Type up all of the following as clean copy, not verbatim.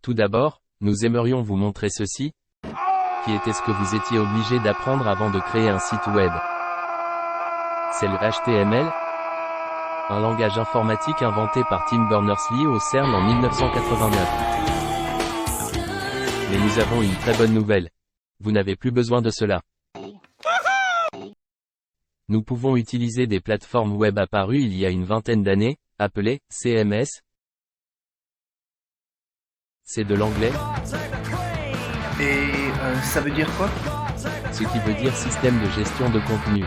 Tout d'abord, nous aimerions vous montrer ceci, qui était ce que vous étiez obligé d'apprendre avant de créer un site web. C'est le HTML, un langage informatique inventé par Tim Berners-Lee au CERN en 1989. Mais nous avons une très bonne nouvelle. Vous n'avez plus besoin de cela. Nous pouvons utiliser des plateformes web apparues il y a une vingtaine d'années, appelées CMS. C'est de l'anglais. Et ça veut dire quoi? Ce qui veut dire système de gestion de contenu.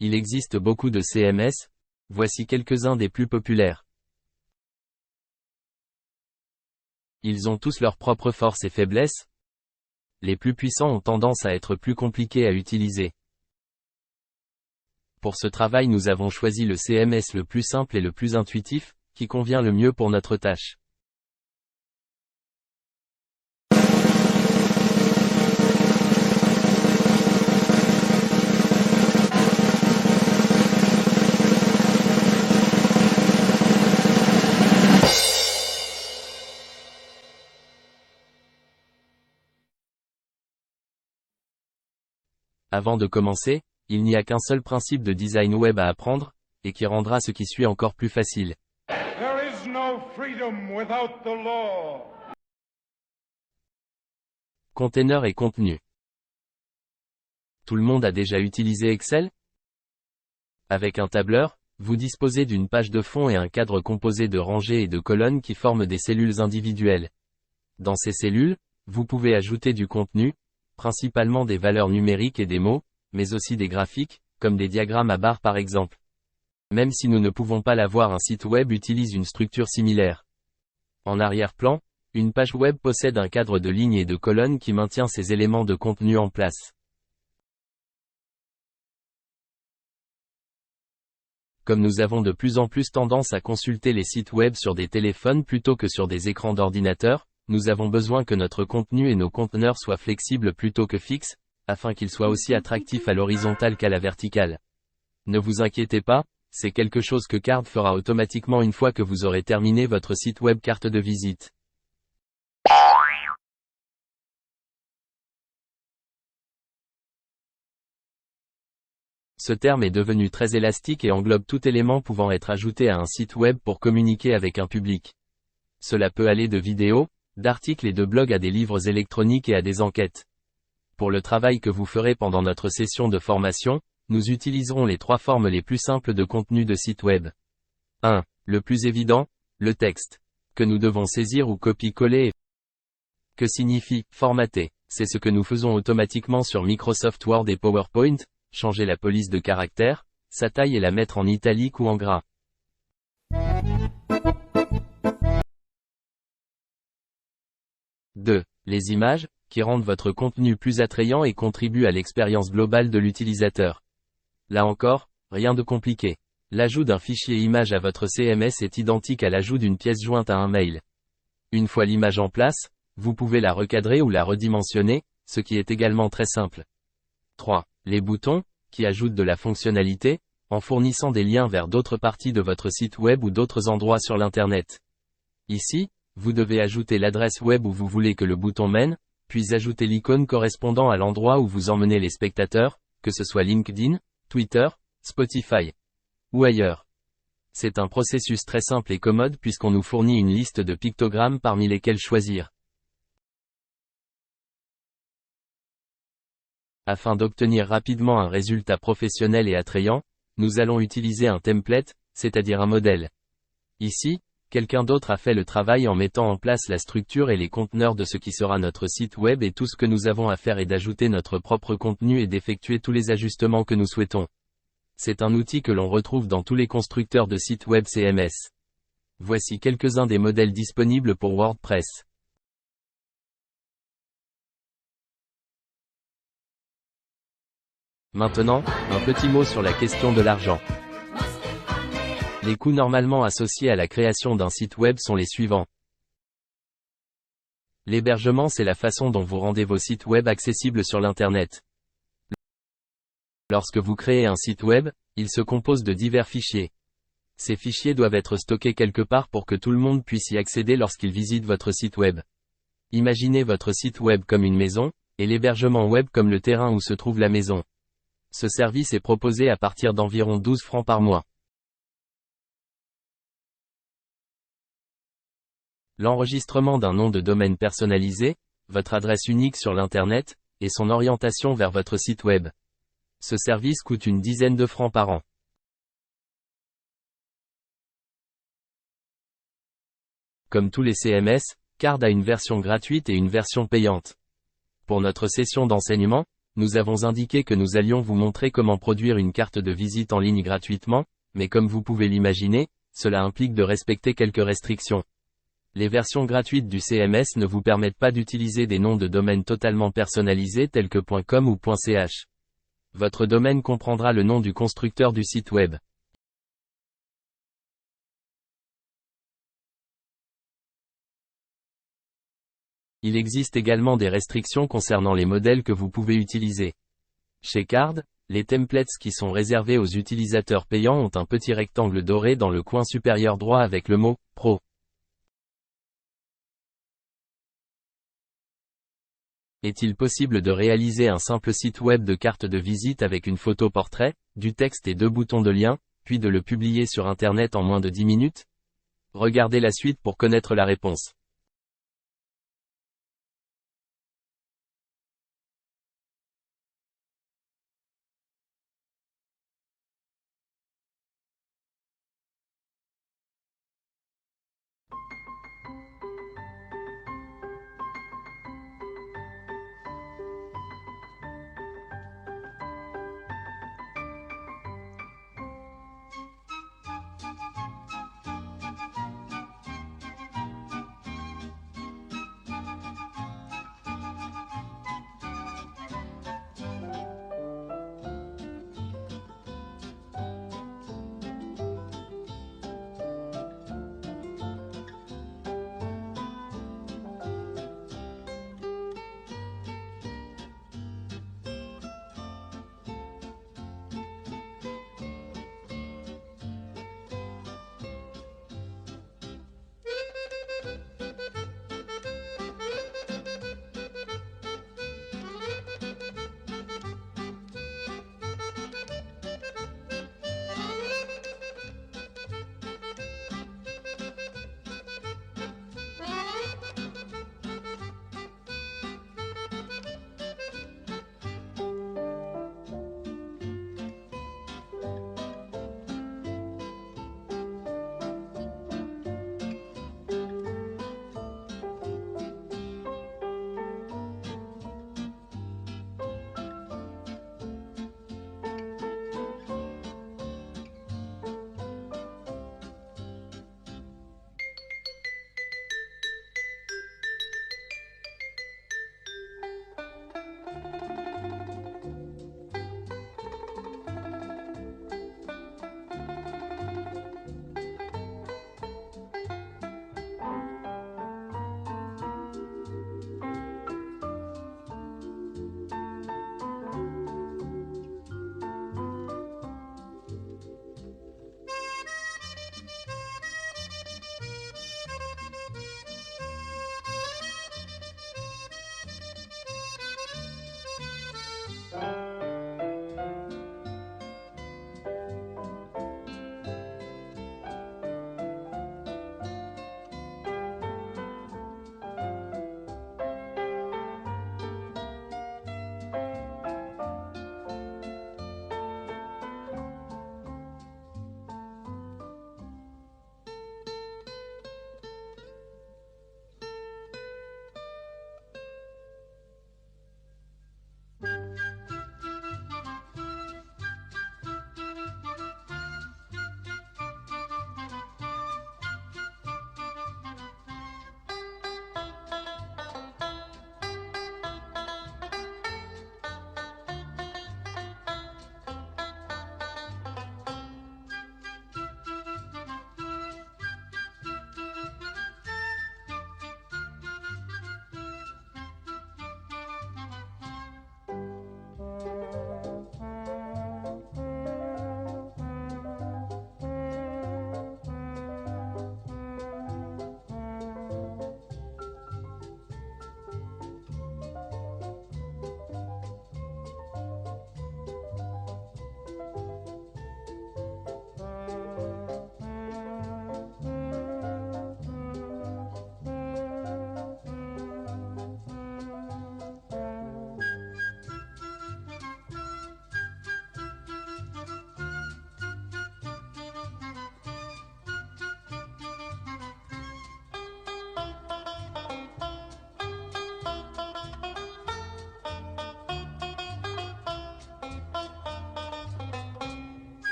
Il existe beaucoup de CMS, voici quelques-uns des plus populaires. Ils ont tous leurs propres forces et faiblesses. Les plus puissants ont tendance à être plus compliqués à utiliser. Pour ce travail, nous avons choisi le CMS le plus simple et le plus intuitif, qui convient le mieux pour notre tâche. Avant de commencer, il n'y a qu'un seul principe de design web à apprendre, et qui rendra ce qui suit encore plus facile. There is no freedom without the law. Container et contenu. Tout le monde a déjà utilisé Excel? Avec un tableur, vous disposez d'une page de fond et un cadre composé de rangées et de colonnes qui forment des cellules individuelles. Dans ces cellules, vous pouvez ajouter du contenu, principalement des valeurs numériques et des mots, mais aussi des graphiques, comme des diagrammes à barres par exemple. Même si nous ne pouvons pas l'avoir, un site web utilise une structure similaire. En arrière-plan, une page web possède un cadre de lignes et de colonnes qui maintient ces éléments de contenu en place. Comme nous avons de plus en plus tendance à consulter les sites web sur des téléphones plutôt que sur des écrans d'ordinateur, nous avons besoin que notre contenu et nos conteneurs soient flexibles plutôt que fixes, afin qu'ils soient aussi attractifs à l'horizontale qu'à la verticale. Ne vous inquiétez pas, c'est quelque chose que Card fera automatiquement une fois que vous aurez terminé votre site web carte de visite. Ce terme est devenu très élastique et englobe tout élément pouvant être ajouté à un site web pour communiquer avec un public. Cela peut aller de vidéos, d'articles et de blogs à des livres électroniques et à des enquêtes. Pour le travail que vous ferez pendant notre session de formation, nous utiliserons les trois formes les plus simples de contenu de site web. 1. Le plus évident, le texte, que nous devons saisir ou copier-coller. Que signifie formater? C'est ce que nous faisons automatiquement sur Microsoft Word et PowerPoint, changer la police de caractère, sa taille et la mettre en italique ou en gras. 2. Les images, qui rendent votre contenu plus attrayant et contribuent à l'expérience globale de l'utilisateur. Là encore, rien de compliqué. L'ajout d'un fichier image à votre CMS est identique à l'ajout d'une pièce jointe à un mail. Une fois l'image en place, vous pouvez la recadrer ou la redimensionner, ce qui est également très simple. 3. Les boutons, qui ajoutent de la fonctionnalité, en fournissant des liens vers d'autres parties de votre site web ou d'autres endroits sur l'Internet. Ici, vous devez ajouter l'adresse web où vous voulez que le bouton mène, puis ajouter l'icône correspondant à l'endroit où vous emmenez les spectateurs, que ce soit LinkedIn, Twitter, Spotify ou ailleurs. C'est un processus très simple et commode puisqu'on nous fournit une liste de pictogrammes parmi lesquels choisir. Afin d'obtenir rapidement un résultat professionnel et attrayant, nous allons utiliser un template, c'est-à-dire un modèle. Ici, quelqu'un d'autre a fait le travail en mettant en place la structure et les conteneurs de ce qui sera notre site web, et tout ce que nous avons à faire est d'ajouter notre propre contenu et d'effectuer tous les ajustements que nous souhaitons. C'est un outil que l'on retrouve dans tous les constructeurs de sites web CMS. Voici quelques-uns des modèles disponibles pour WordPress. Maintenant, un petit mot sur la question de l'argent. Les coûts normalement associés à la création d'un site web sont les suivants. L'hébergement, c'est la façon dont vous rendez vos sites web accessibles sur l'Internet. Lorsque vous créez un site web, il se compose de divers fichiers. Ces fichiers doivent être stockés quelque part pour que tout le monde puisse y accéder lorsqu'il visite votre site web. Imaginez votre site web comme une maison, et l'hébergement web comme le terrain où se trouve la maison. Ce service est proposé à partir d'environ 12 francs par mois. L'enregistrement d'un nom de domaine personnalisé, votre adresse unique sur l'Internet, et son orientation vers votre site web. Ce service coûte une dizaine de francs par an. Comme tous les CMS, Card a une version gratuite et une version payante. Pour notre session d'enseignement, nous avons indiqué que nous allions vous montrer comment produire une carte de visite en ligne gratuitement, mais comme vous pouvez l'imaginer, cela implique de respecter quelques restrictions. Les versions gratuites du CMS ne vous permettent pas d'utiliser des noms de domaine totalement personnalisés tels que .com ou .ch. Votre domaine comprendra le nom du constructeur du site web. Il existe également des restrictions concernant les modèles que vous pouvez utiliser. Chez Card, les templates qui sont réservés aux utilisateurs payants ont un petit rectangle doré dans le coin supérieur droit avec le mot « Pro ». Est-il possible de réaliser un simple site web de carte de visite avec une photo portrait, du texte et 2 boutons de lien, puis de le publier sur Internet en moins de 10 minutes? Regardez la suite pour connaître la réponse.